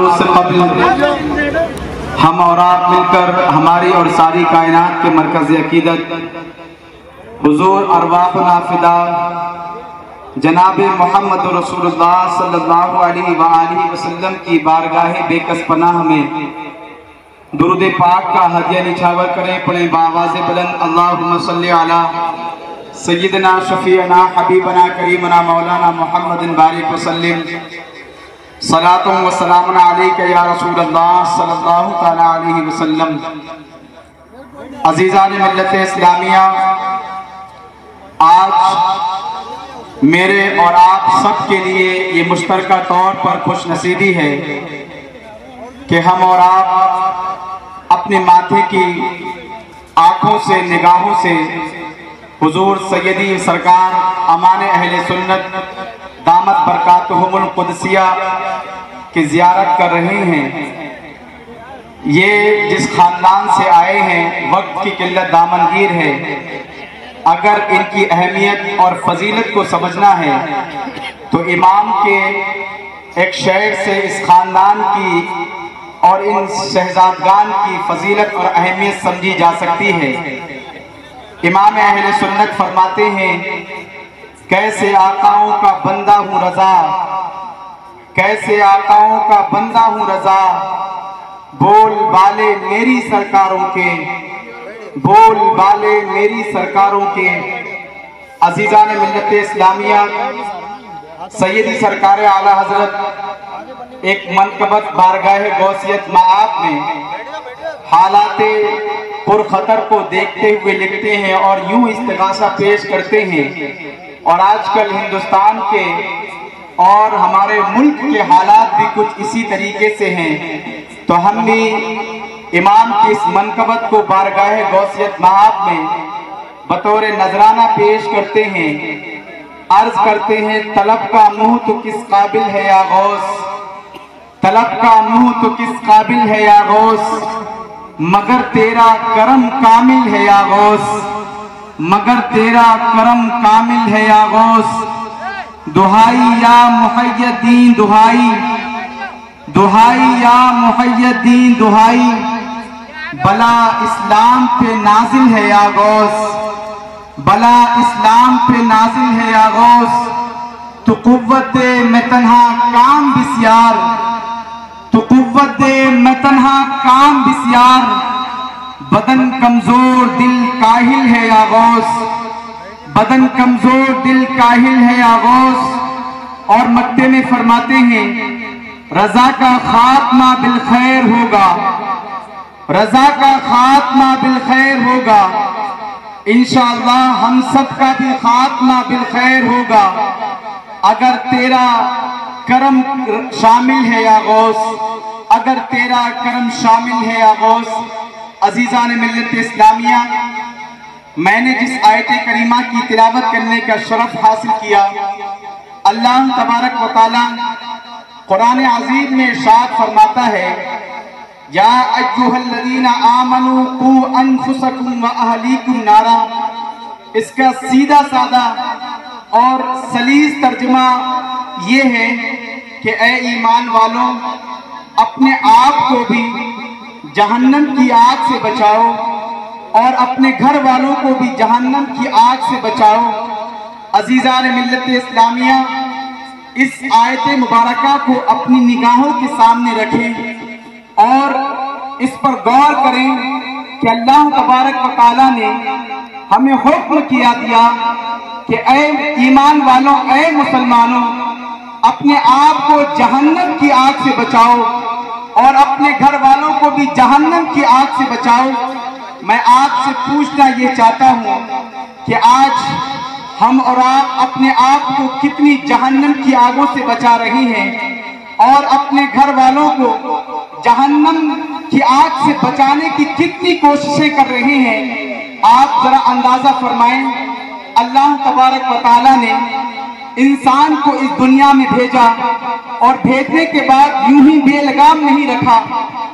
اس سے قبل ہم اور آپ مل کر ہماری اور ساری کائنات کے مرکز عقیدت حضور ارواحنا فدا جناب محمد رسول اللہ صلی اللہ علیہ وآلہ وسلم کی بارگاہ بے کس پناہ میں درود پاک کا ہدیہ نچھاور کریں، پڑھیں بآواز بلند اللہم صلی علی سیدنا شفیعنا حبیبنا کریمنا مولانا محمد بارک وسلم صلاۃ و سلام علیک یا رسول اللہ صلی اللہ تعالی علیہ وسلم۔ عزیزان ملت اسلامیہ، آج میرے اور آپ سب کے لیے یہ مشترکہ طور پر خوش نصیبی ہے کہ ہم اور آپ اپنے ماتھے کی آنکھوں سے نگاہوں سے حضور سیدی سرکار امان اہل سنت دامت برکاتہم القدسیہ کی زیارت کر رہے ہیں۔ یہ جس خاندان سے آئے ہیں وقت کی قلت دامنگیر ہے، اگر ان کی اہمیت اور فضیلت کو سمجھنا ہے تو امام کے ایک شعر سے اس خاندان کی اور ان شہزادگان کی فضیلت اور اہمیت سمجھی جا سکتی ہے۔ امام اہل سنت فرماتے ہیں، کیسے آقاؤں کا بندہ ہوں رضا، کیسے آقاؤں کا بندہ ہوں رضا، بول بالے میری سرکاروں کے، بول بالے میری سرکاروں کے۔ عزیزان ملت اسلامیہ، سیدی سرکار اعلیٰ حضرت ایک منقبت بارگاہ غوثیت مآب میں حالات پرخطر کو دیکھتے ہوئے لکھتے ہیں اور یوں استغاثہ پیش کرتے ہیں، اور آج کل ہندوستان کے اور ہمارے ملک کے حالات بھی کچھ اسی طریقے سے ہیں، تو ہم بھی امام کی اس منقبت کو بارگاہ غوثیت مآب میں بطور نذرانہ پیش کرتے ہیں، عرض کرتے ہیں، طلب کا منہ تو کس قابل ہے یا غوث، طلب کا منہ تو کس قابل ہے یا غوث، مگر تیرا کرم کامل ہے یا غوث، مگر تیرا کرم کامل ہے یا غوث، دہائی یا محی الدین دہائی، دہائی یا محی الدین دہائی، بلا اسلام پہ نازل ہے یا غوث، بلا اسلام پہ نازل ہے یا غوث، تو قوت دے میں تنہا کام بسیار، تو قوت دے میں تنہا کام بسیار، بدن کمزور دل کاہل ہے یا غوث، بدن کمزور دل کاہل ہے یا غوث۔ اور مکتے میں فرماتے ہیں، رضا کا خاتمہ بالخیر ہوگا، رضا کا خاتمہ بالخیر ہوگا، انشاءاللہ ہم سب کا بھی خاتمہ بالخیر ہوگا، اگر تیرا کرم شامل ہے یا غوث، اگر تیرا کرم شامل ہے یا غوث۔ عزیزان ملت اسلامیہ، میں نے جس آیت کریمہ کی تلاوت کرنے کا شرف حاصل کیا، اللہ تبارک و تعالی قرآن عظیم میں ارشاد فرماتا ہے، یا ایھا الذین آمنوا قوا انفسکم واہلیکم نارا۔ اس کا سیدھا سادہ اور سلیس ترجمہ یہ ہے کہ اے ایمان والوں، اپنے آپ کو بھی جہنم کی آگ سے بچاؤ اور اپنے گھر والوں کو بھی جہنم کی آگ سے بچاؤ۔ عزیزان ملت اسلامیہ، اس آیت مبارکہ کو اپنی نگاہوں کے سامنے رکھیں اور اس پر غور کریں کہ اللہ تبارک و تعالیٰ نے ہمیں حکم کیا دیا کہ اے ایمان والوں، اے مسلمانوں، اپنے آپ کو جہنم کی آگ سے بچاؤ اور اپنے گھر والوں کو بھی جہنم کی آگ سے بچاؤ۔ میں آپ سے پوچھنا یہ چاہتا ہوں کہ آج ہم اور آپ اپنے آپ کو کتنی جہنم کی آگوں سے بچا رہی ہیں اور اپنے گھر والوں کو جہنم کی آگ سے بچانے کی کتنی کوششیں کر رہے ہیں، آپ ذرا اندازہ فرمائیں۔ اللہ تبارک و تعالیٰ نے انسان کو اس دنیا میں بھیجا اور بھیجنے کے بعد یوں ہی بے لگام نہیں رکھا،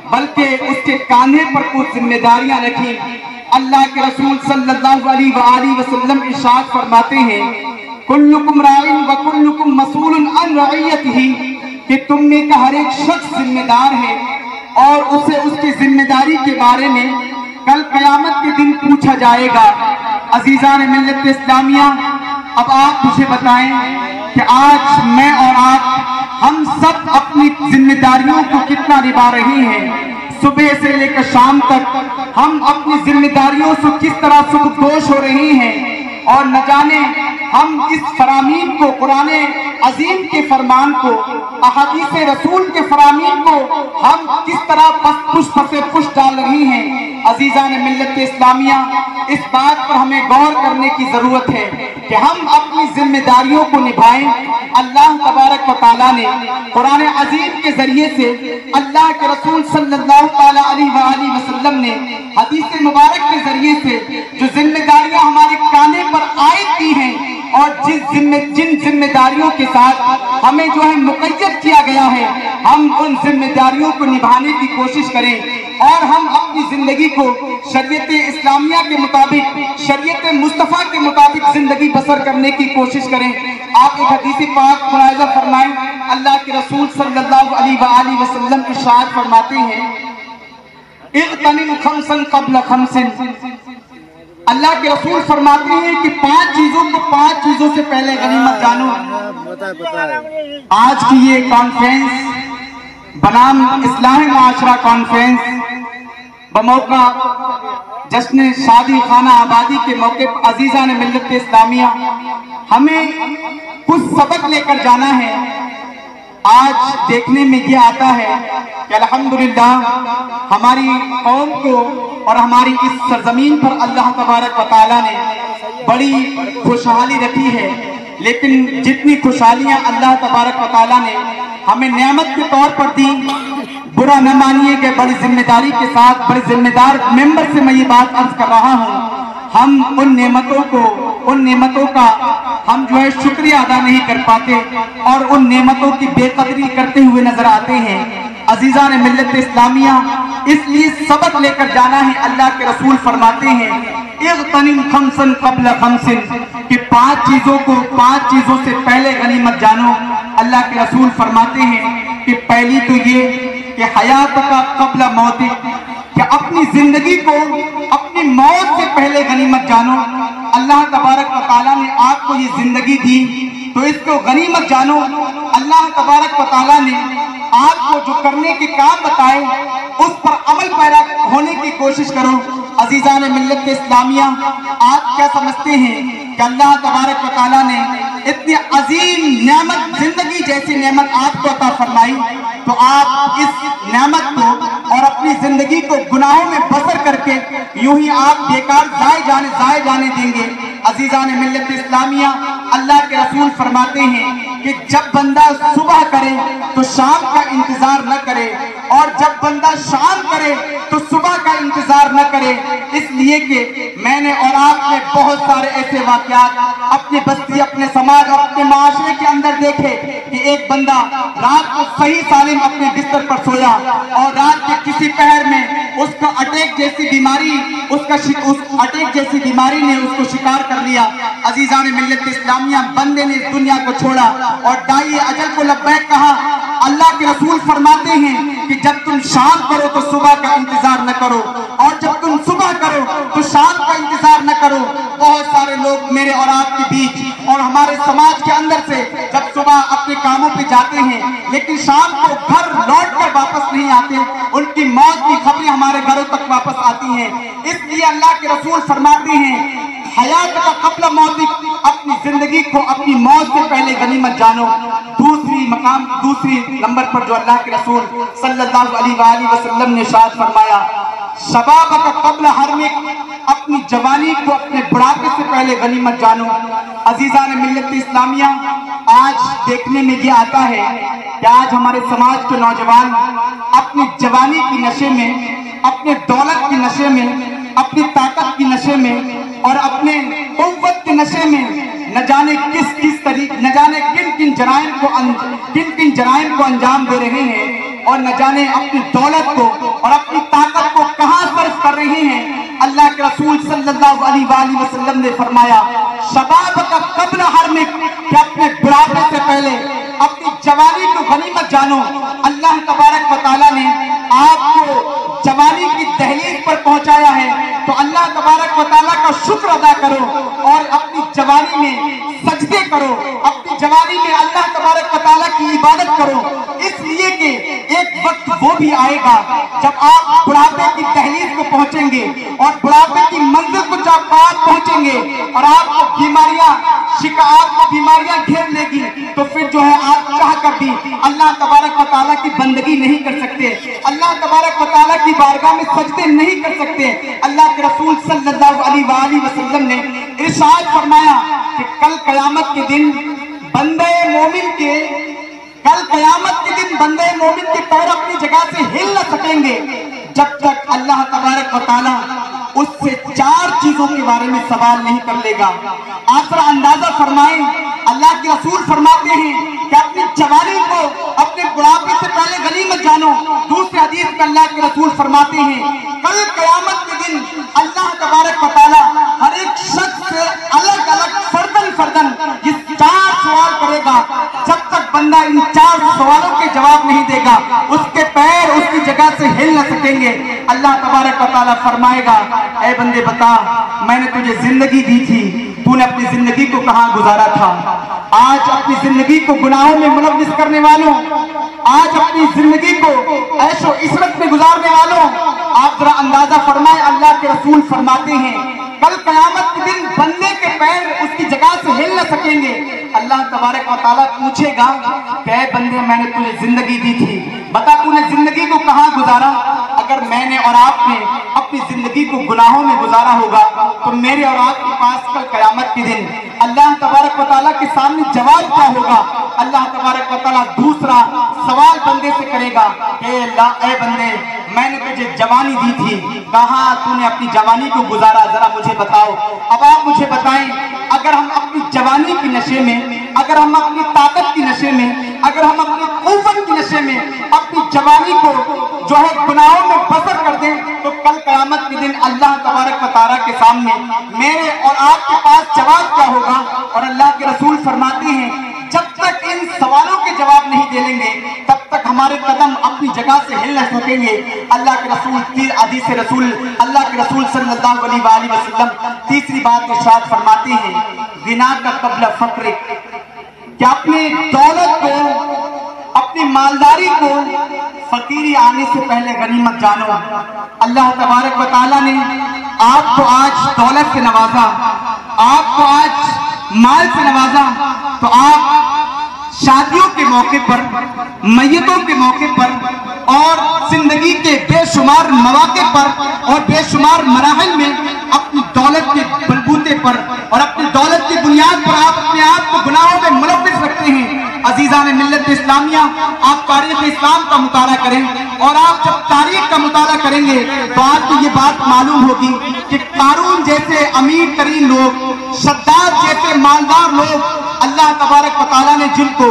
بلکہ اس کے کاندھے پر کچھ ذمہ داریاں رکھی۔ اللہ کے رسول صلی اللہ علیہ وآلہ وسلم ارشاد فرماتے ہیں، کلکم راع وکلکم مسئول عن رعیتہ، کہ تم میں کا ہر ایک شخص ذمہ دار ہے اور اسے اس کی ذمہ داری کے بارے میں کل قیامت کے دن پوچھا جائے گا۔ عزیزان ملت اسلامیہ، اب آپ مجھے بتائیں کہ آج میں اور آپ ہم سب اپنی ذمہ داریوں کو کتنا نبھا رہے ہیں؟ صبح سے لے کر شام تک ہم اپنی ذمہ داریوں سے کس طرح سبکدوش ہو رہے ہیں، اور نہ جانے ہم اس فرامین کو، قرآن عظیم کے فرمان کو، احادیث رسول کے فرامین کو ہم کس طرح پس ڈال رہے ہیں۔ عزیزان ملت اسلامیہ، اس بات پر ہمیں غور کرنے کی ضرورت ہے کہ ہم اپنی ذمہ داریوں کو نبھائیں۔ اللہ تبارک و تعالیٰ نے قرآن عظیم کے ذریعے سے، اللہ کے رسول صلی اللہ علیہ وآلہ وسلم نے حدیث مبارک کے ذریعے سے جو ذمہ داریاں ہمارے کانے پر عائد کی ہیں، اور جن ذمہ داریوں کے ساتھ ہمیں جو ہے مقید کیا گیا ہے، ہم ان ذمہ داریوں کو نبھانے کی کوشش کریں، اور ہم اپنی زندگی کو شریعت اسلامیہ کے مطابق، شریعت مصطفیٰ کے مطابق زندگی بسر کرنے کی کوشش کریں۔ آپ ایک حدیث پاک ملاحظہ فرمائیں، اللہ کے رسول صلی اللہ علیہ وآلہ وسلم ارشاد فرماتے ہیں، اغتنم خمسا قبل خمس۔ اللہ کے رسول فرماتے ہیں کہ 5 چیزوں کو 5 چیزوں سے پہلے غنیمت جانو۔ آج کی یہ کانفرنس بنام اصلاح معاشرہ کانفرنس بموقع جشن شادی خانہ آبادی کے موقع پر عزیزان ملت اسلامیہ ہمیں کچھ سبق لے کر جانا ہے۔ آج دیکھنے میں یہ آتا ہے کہ الحمدللہ ہماری قوم کو اور ہماری اس سرزمین پر اللہ تبارک و تعالیٰ نے بڑی خوشحالی رکھی ہے، لیکن جتنی خوشحالیاں اللہ تبارک و تعالیٰ نے ہمیں نعمت کے طور پر دی، برا نہ مانیے کہ بڑی ذمہ داری کے ساتھ، بڑے ذمہ دار ممبر سے میں یہ بات عرض کر رہا ہوں، ہم ان نعمتوں کا ہم جو ہے شکریہ ادا نہیں کر پاتے اور ان نعمتوں کی بے قدری کرتے ہوئے نظر آتے ہیں۔ عزیزان ملت اسلامیہ، اس لیے سبق لے کر جانا ہے۔ اللہ کے رسول فرماتے ہیں اغتنم خمسا قبل خمس، کہ 5 چیزوں کو 5 چیزوں سے پہلے غنیمت جانو۔ اللہ کے رسول فرماتے ہیں کہ پہلی تو یہ کہ حیات کا قبل موت، کہ اپنی زندگی کو اپنی موت سے پہلے غنیمت جانو۔ اللہ تبارک و تعالیٰ نے آپ کو یہ زندگی دی تو اس کو غنیمت جانو۔ اللہ تبارک و تعالیٰ نے آپ کو جو کرنے کے کام بتائے اس پر عمل پیرا ہونے کی کوشش کرو۔ عزیزان ملت اسلامیہ، آپ کیا سمجھتے ہیں کہ اللہ تبارک و تعالیٰ نے اتنی عظیم نعمت، زندگی جیسی نعمت آپ کو عطا فرمائی، تو آپ اس نعمت کو اور اپنی زندگی کو گناہوں میں بسر کر کے یوں ہی آپ بیکار ضائع جانے دیں گے؟ عزیزان ملت اسلامیہ، اللہ کے رسول فرماتے ہیں کہ جب بندہ صبح کرے تو شام کا انتظار نہ کرے، اور جب بندہ شام کرے تو صبح کا انتظار نہ کرے، اس لیے کہ میں نے اور آپ نے بہت سارے ایسے واقعات اپنی بستی، اپنے سماج اور اپنے معاشرے کے اندر دیکھے کہ ایک بندہ رات کو صحیح سالم اپنے بستر پر سویا اور رات کے کسی پہر میں اس کو اٹیک جیسی بیماری نے اس کو شکار کر لیا۔ عزیزان ملت اسلامیہ، بندے نے اس دنیا کو چھوڑا اور داعی اجل کو لبیک کہا۔ اللہ کے رسول فرماتے ہیں کہ جب تم شام کرو تو صبح کا انتظار نہ کرو، اور جب تم صبح کرو تو شام کا انتظار نہ کرو۔ بہت سارے لوگ میرے اور آپ کے بیچ اور ہمارے سماج کے اندر سے جب صبح اپنے کاموں پہ جاتے ہیں لیکن شام کو گھر لوٹ کر واپس نہیں آتے، ان کی موت کی خبریں ہمارے گھروں تک واپس آتی ہیں۔ اس لیے اللہ کے رسول فرماتے ہیں حیات کا قبل موت، اپنی زندگی کو اپنی موت سے پہلے غنیمت جانو۔ دوسری نمبر پر جو اللہ کے رسول صلی اللہ علیہ وآلہ وسلم نے ارشاد فرمایا، شباب کا قبل حرمک، اپنی جوانی کو اپنے بڑھاپے سے پہلے غنیمت جانو۔ عزیزان ملت اسلامیہ، آج دیکھنے میں یہ آتا ہے کہ آج ہمارے سماج کے نوجوان اپنی جوانی کی نشے میں، اپنے دولت کی نشے میں، اپنی طاقت کی نشے میں اور اپنے قوت کے نشے میں نہ جانے کس طریقے، نہ جانے کن کن جرائم کو انجام دے رہے ہیں، اور نہ جانے اپنی دولت کو اور اپنی طاقت کو کہاں صرف کر رہے ہیں۔ اللہ کے رسول صلی اللہ علیہ وآلہ وسلم نے فرمایا شباب کا قبل حرمک، کہ اپنے بڑھاپے سے پہلے اپنی جوانی کو غنیمت جانو. اللہ تبارک و تعالیٰ نے آپ کو جوانی کی دہلیز پر پہنچایا ہے تو اللہ تبارک و تعالیٰ کا شکر ادا کرو اور اپنی جوانی میں سجدے کرو, اپنی جوانی میں اللہ تبارک و تعالیٰ کی عبادت کرو, اس لیے کہ ایک وقت وہ بھی آئے گا جب آپ بڑھاپے کی دہلیز کو پہنچیں گے اور بڑھاپے کی منزل کو جب آپ پہنچیں گے اور آپ کو بیماریاں گھیر لے گی تو پھر جو ہے آپ چاہ کر بھی اللہ تبارک و تعالیٰ کی بندگی نہیں کر سکتے, اللہ تبارک و تعالیٰ کی بارگاہ میں سجدے نہیں کر سکتے. اللہ کے رسول صلی اللہ علیہ وآلہ وسلم نے ارشاد فرمایا کہ کل قیامت کے دن بندے مومن کے پیر اپنی جگہ سے ہل نہ سکیں گے جب تک اللہ تبارک و تعالیٰ اس سے 4 چیزوں کے بارے میں سوال نہیں کر لے گا. آپ ذرا اندازہ فرمائیں, اللہ کے رسول فرماتے ہیں کہ اپنی جوانی کو اپنے بڑھاپے سے پہلے غنیمت جانو. دوسرے حدیث میں اللہ کے رسول فرماتے ہیں کل قیامت کے دن اللہ تبارک و تعالیٰ ہر ایک شخص سے الگ الگ فردن یہ 4 سوال کرے گا. جب تک بندہ ان 4 سوالوں کے جواب نہیں دے گا اس کے پیر اس کی جگہ سے ہل نہ سکیں گے. اللہ تبارک و تعالیٰ فرمائے گا اے بندے بتا میں نے تجھے زندگی دی تھی, تو نے اپنی زندگی کو کہاں گزارا تھا؟ آج اپنی زندگی کو گناہوں میں ملوث کرنے والوں, آج اپنی زندگی کو عیش و عشرت میں گزارنے والوں, آپ ذرا اندازہ فرمائیں. اللہ کے رسول فرماتے ہیں کل قیامت کے دن بندے کے پیر اس کی جگہ سے ہل نہ سکیں گے. اللہ تبارک و تعالیٰ پوچھے گا کہ اے بندے میں نے تجھے زندگی دی تھی, بتا تو نے زندگی کو کہاں گزارا؟ اگر میں نے اور آپ نے اپنی زندگی کو گناہوں میں گزارا ہوگا تو میرے اور آپ کے پاس کل قیامت کے دن اللہ تبارک و تعالیٰ کے سامنے جواب کیا ہوگا؟ اللہ تبارک و تعالیٰ دوسرا سوال بندے سے کرے گا کہ اے بندے میں نے تجھے جوانی دی تھی, کہاں تو نے اپنی جوانی کو گزارا, ذرا مجھے بتاؤ. اب آپ مجھے بتائیں اگر ہم اپنی جوانی کی نشے میں, اگر ہم اپنی طاقت کی نشے میں, اگر ہم اپنی قوت کی نشے میں اپنی جوانی کو جو ہے گناہوں میں بسر کر دیں تو کل قیامت کے دن اللہ تبارک و تعالیٰ کے سامنے میرے اور آپ کے پاس جواب کیا ہوگا؟ اور اللہ کے رسول فرماتے ہیں جب تک ان سوالوں کے جواب نہیں دے لیں گے تب تک ہمارے قدم اپنی جگہ سے ہل نہ سکیں گے. اللہ کے رسول اللہ کے رسول صلی اللہ علیہ وآلہ وسلم تیسری بات ارشاد فرماتے ہیں غنا کا قبل فقر, کہ اپنی دولت کو اپنی مالداری کو فقیری آنے سے پہلے غنیمت جانو. اللہ تبارک و تعالیٰ نے آپ کو آج دولت سے نوازا, آپ کو آج مال سے نوازا, تو آپ شادیوں کے موقع پر, میتوں کے موقع پر اور زندگی کے بے شمار مواقع پر اور بے شمار مراحل میں اپنی دولت کے بلبوتے پر اور اپنی دولت کی بنیاد پر آپ اپنے آپ کو گناہوں میں ملوث رکھتے ہیں. عزیزان ملت اسلامیہ, آپ تاریخ اسلام کا مطالعہ کریں اور آپ جب تاریخ کا مطالعہ کریں گے تو آپ کو یہ بات معلوم ہوگی کہ قارون جیسے امیر ترین لوگ, شداد جیسے مالدار لوگ اللہ تبارک و تعالیٰ نے جن کو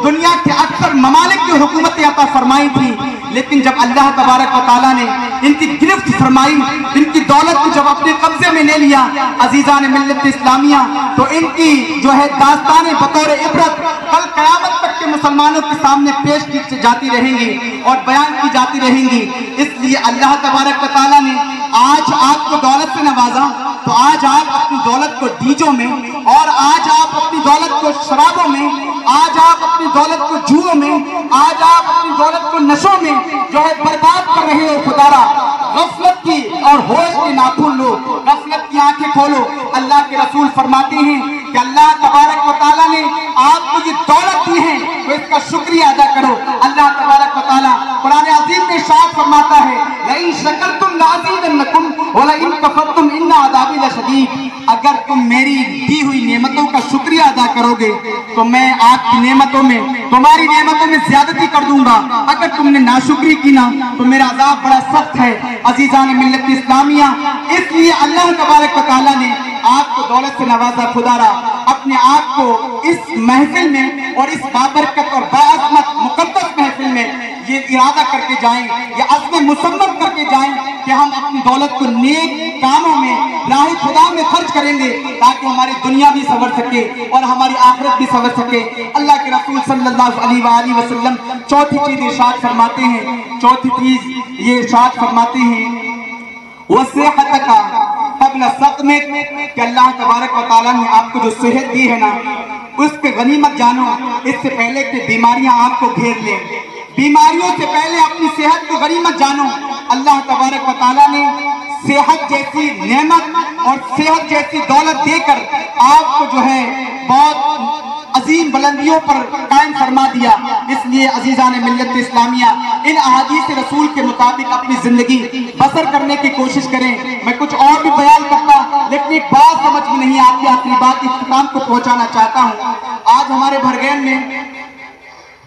دنیا کے اکثر ممالک کی حکومتیں عطا فرمائی تھی, لیکن جب اللہ تبارک و تعالیٰ نے ان کی گرفت فرمائی, ان کی دولت کو جب اپنے قبضے میں لے لیا عزیزان ملت اسلامیہ, تو ان کی جو ہے داستانیں بطور عبرت کل قیامت تک کے مسلمانوں کے سامنے پیش کی جاتی رہیں گی اور بیان کی جاتی رہیں گی. اس لیے اللہ تبارک و تعالیٰ نے آج آپ کو دولت سے نوازا تو آج آپ اپنی دولت کو ڈیجوں میں, اور آج آپ اپنی دولت کو شرابوں میں, آج آپ اپنی دولت کو جوؤں میں, آج آپ اپنی دولت کو نشوں میں جو ہے برباد کر رہے ہو. خدارا غفلت کی اور ہوش کی ناخن لو, غفلت کی آنکھیں کھولو. اللہ کے رسول فرماتے ہیں کہ اللہ تبارک و تعالیٰ نے آپ کو یہ دولت دی ہے تو اس کا شکریہ ادا کرو. اللہ تبارک و تعالیٰ قرآن عظیم میں ارشاد فرماتا ہے لئن شکرتم لازیدنکم ولئن کفرتم ان عذابی لشدید, اگر تم میری دی ہوئی نعمتوں کا شکریہ ادا کرو گے تو میں آپ کی نعمتوں میں, تمہاری نعمتوں میں زیادتی کر دوں گا. اگر تم نے ناشکری کی نا تو میرا عذاب بڑا سخت ہے. عزیزان ملت اسلامیہ, اس لیے اللہ تبارک و تعالیٰ نے آپ کو دولت سے نوازا. خدارا اپنے آپ کو اس محفل میں اور اس بابرکت اور باعظمت مقدس محفل میں یہ ارادہ کر کے جائیں, یہ عزم مصمم کر کے جائیں کہ ہم اپنی دولت کو نیک کاموں میں راہ خدا میں خرچ کریں گے تاکہ ہماری دنیا بھی سنور سکے اور ہماری آخرت بھی سنور سکے۔ اللہ کے رسول صلی اللہ علیہ وآلہ وسلم چوتھی چیز ارشاد فرماتے ہیں، چوتھی چیز یہ ارشاد فرماتے ہیں وَصِحَتَكَ قَبْلَ سَقْمِكَ، کہ اللہ تبارک و تعالیٰ نے آپ کو جو صحت دی ہے نا اس کے غنیمت جانو اس سے پہلے کہ بیماریاں آپ کو گھیر لیں۔ بیماریوں سے پہلے اپنی صحت کو غنیمت جانو۔ اللہ تبارک و تعالیٰ نے صحت جیسی نعمت اور صحت جیسی دولت دے کر آپ کو جو ہے بہت عظیم بلندیوں پر قائم فرما دیا۔ اس لیے عزیزان ملت اسلامیہ ان احادیث رسول کے مطابق اپنی زندگی بسر کرنے کی کوشش کریں۔ میں کچھ اور بھی بیان کرتا لیکن ایک بات سمجھ میں نہیں آتی، آخری بات اختتام کو پہنچانا چاہتا ہوں۔ آج ہمارے بھرگین میں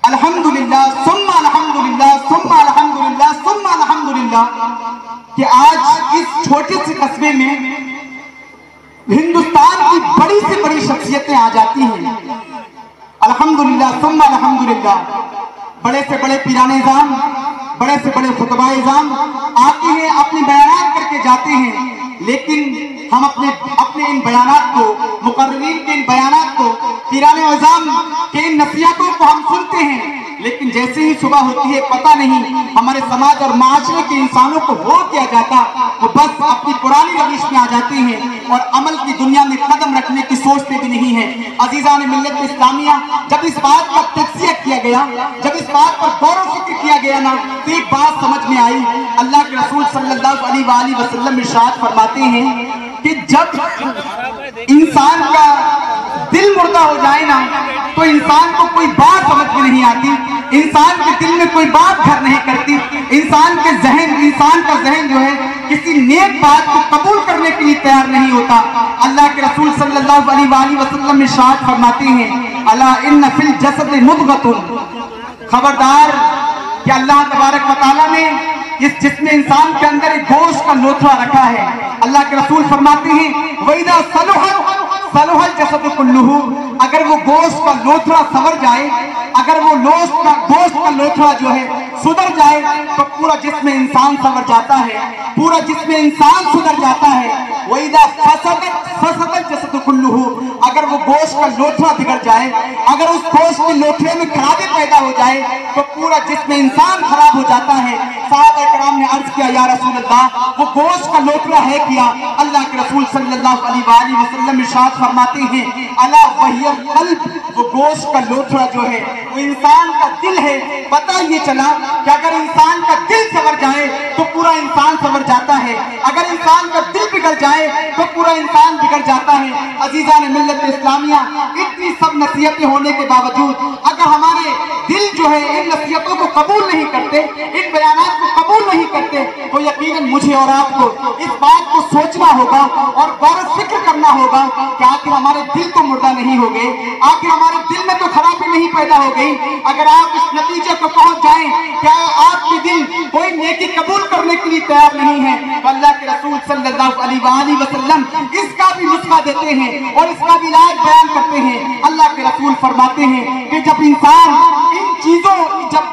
الحمدللہ ثم الحمدللہ ثم الحمدللہ ثم الحمدللہ کہ آج اس چھوٹے سے قصبے میں ہندوستان کی بڑی سے بڑی شخصیتیں آ جاتی ہیں۔ الحمدللہ ثم الحمدللہ، بڑے سے بڑے پیران اعظام، بڑے سے بڑے خطبہ اعظام آتے ہیں، اپنے بیانات کر کے جاتے ہیں، لیکن ہم اپنے ان بیانات کو، مقررین کے ان بیانات کو، پیران اعظام کے ان نصیحتوں کو ہم سنتے ہیں، لیکن جیسے ہی صبح ہوتی ہے پتہ نہیں ہمارے سماج اور معاشرے کے انسانوں کو ہو کیا جاتا، وہ بس اپنی پرانی روش میں آ جاتے ہیں اور عمل کی دنیا میں قدم رکھنے کی سوچتے بھی نہیں ہیں۔ عزیزان ملت اسلامیہ، جب اس بات کا تجزیہ کیا گیا، جب اس بات پر غور و فکر کیا گیا نا تو ایک بات سمجھ میں آئی۔ اللہ کے رسول صلی اللہ علیہ وآلہ وسلم ارشاد فرماتے ہیں کہ جب انسان کا دل مردہ ہو جائے نا تو انسان کو کوئی بات سمجھ میں نہیں آتی، انسان کے دل میں کوئی بات گھر نہیں کرتی، انسان کا ذہن جو ہے کسی نیک بات کو قبول کرنے کے لیے تیار نہیں ہوتا۔ اللہ کے رسول صلی اللہ علیہ وآلہ وسلم ارشاد فرماتے ہیں الا ان فی الجسد مضغۃ، خبردار کہ اللہ تبارک و تعالیٰ نے اس جسم انسان کے اندر ایک گوشت کا لوتھڑا رکھا ہے۔ اللہ کے رسول فرماتے ہیں وَإِذَا صَلُحَ الْجَسَدُ كُلُّهُ، اگر وہ گوشت کا لوتھڑا سنور جائے، اگر وہ گوشت کا لوتھڑا جو ہے سدھر جائے تو پورا جسم انسان سنور جاتا ہے، پورا جسم انسان سدھر جاتا ہے۔ وَإِذَا فَسَدَ الْجَسَدُ كُلُّهُ، اگر وہ گوشت کا لوتھڑا بگڑ جائے، اگر اس گوشت کے لوتھڑے میں خرابی پیدا ہو جائے تو پورا جسم انسان خراب ہو جاتا ہے۔ صحابہ کرام نے عرض کیا یا رسول اللہ وہ گوشت کا لوتھڑا ہے کیا؟ اللہ کے رسول صلی اللہ علیہ وآلہ وسلم ارشاد فرماتے ہیں الا وہی القلب، وہ گوشت کا لوتھڑا جو ہے وہ انسان کا دل ہے۔ پتہ یہ چلا کہ اگر انسان کا دل سنور جائے تو پورا انسان سنور جاتا ہے، اگر انسان کا دل بگڑ جائے تو پورا انسان بگڑ جاتا ہے۔ عزیزان ملت اسلامیہ، اتنی سب نصیحتیں ہونے کے باوجود اگر ہمارے دل جو ہے ان نصیحتوں کو قبول نہیں کرتے، ان بیانات کو قبول نہیں کرتے تو یقیناً مجھے اور آپ کو اس بات کو سوچنا ہوگا اور غور و فکر کرنا ہوگا کہ آخر ہمارے دل تو مردہ نہیں ہو گئے، آخر ہمارے دل میں تو خرابی نہیں پیدا ہو گئی۔ اگر آپ اس نتیجے کو پہنچ جائیں کیا آپ کے دل کوئی نیکی قبول کرنے کے لیے تیار نہیں ہے تو اللہ کے رسول صلی اللہ علیہ وآلہ وسلم اس کا بھی نسخہ دیتے ہیں اور اس کا بھی علاج بیان کرتے ہیں۔ اللہ کے رسول فرماتے ہیں کہ جب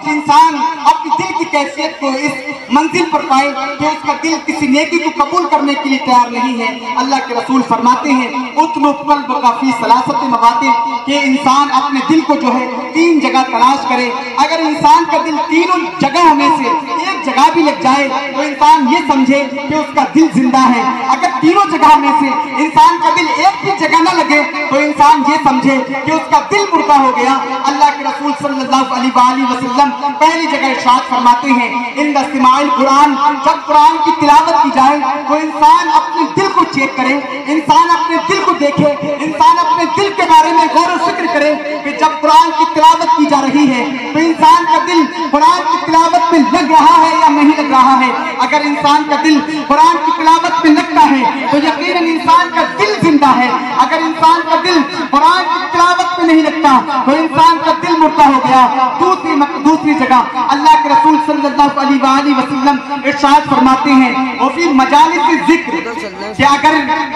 انسان اپنی دل کی کیفیت کو اس منزل پر پائے کہ اس کا دل کسی نیکی کو قبول کرنے کے لیے تیار نہیں ہے، اللہ کے رسول فرماتے ہیں اطلب قلبک فی ثلاثۃ مواطن، کہ انسان اپنے دل کو جو ہے 3 جگہ تلاش کرے۔ اگر انسان کا دل تینوں جگہوں میں سے ایک جگہ بھی لگ جائے تو انسان یہ سمجھے کہ اس کا دل زندہ ہے، اگر تینوں جگہ میں سے انسان کا دل ایک بھی جگہ نہ لگے تو انسان یہ سمجھے کہ اس کا دل مردہ ہو گیا۔ اللہ کے رسول صلی اللہ علیہ وآلہ وسلم پہلی جگہ ارشاد فرماتے ہیں عند سماع القرآن، جب قرآن کی تلاوت کی جائے تو انسان اپنے دل کو چیک کرے، انسان اپنے دل کو دیکھے، انسان اپنے دل کے بارے میں غور و فکر کرے کہ جب قرآن کی تلاوت کی جا رہی ہے تو انسان کا دل قرآن کی تلاوت میں لگ رہا ہے یا نہیں لگ رہا ہے۔ اگر انسان کا دل قرآن کی تلاوت میں لگتا ہے تو یقیناً انسان کا دل زندہ ہے، اگر انسان کا دل قرآن کی تلاوت میں نہیں لگتا تو انسان کا دل مردہ ہو گیا۔ دوسری جگہ اللہ کے رسول صلی اللہ علیہ وآلہ وسلم ارشاد فرماتے ہیں وفی مجالس ذکر، کہ اگر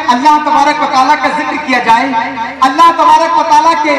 اللہ تبارک و تعالیٰ کا ذکر کیا جائے، اللہ تبارک و تعالیٰ کے